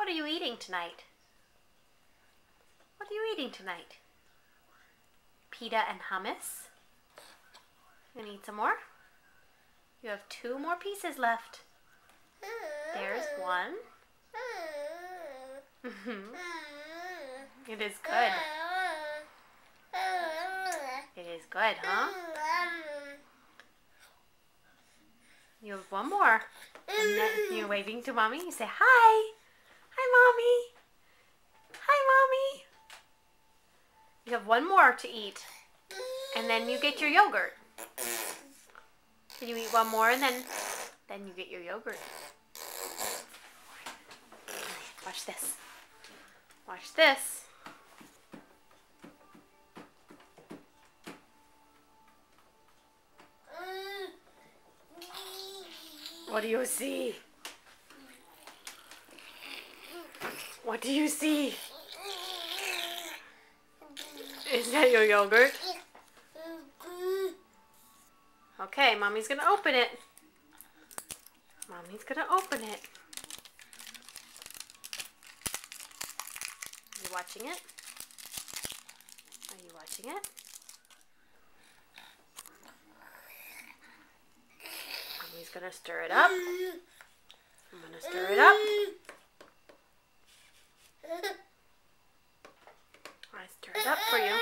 What are you eating tonight? What are you eating tonight? Pita and hummus? You gonna eat some more? You have 2 more pieces left. There's one. It is good. It is good, huh? You have one more. And then you're waving to Mommy. You say, hi. Hi, Mommy. Hi, Mommy. You have one more to eat. And then you get your yogurt. Can you eat one more and then you get your yogurt. Watch this. Watch this. What do you see? What do you see? Is that your yogurt? Okay, Mommy's gonna open it. Mommy's gonna open it. Are you watching it? Are you watching it? Mommy's gonna stir it up. I'm gonna stir it up. I stir it up for you.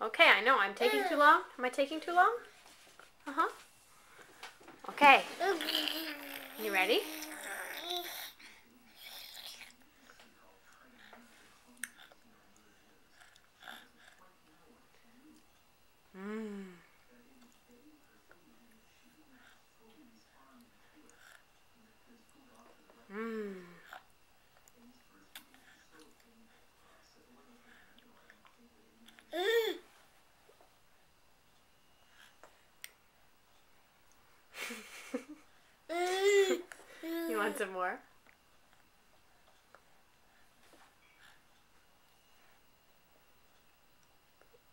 Okay, I know. I'm taking too long. Am I taking too long? Uh-huh. Okay. You ready? Mmm. Mmm. You want some more?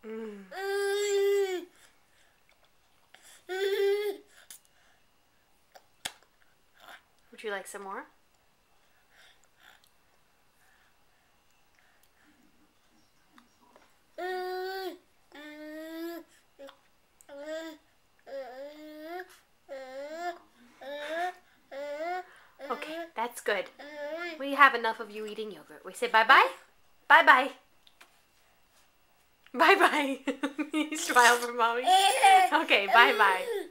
Mm. Would you like some more? Okay, that's good. We have enough of you eating yogurt. We say bye-bye? Bye-bye. Bye-bye. You smile for Mommy? Okay, bye-bye.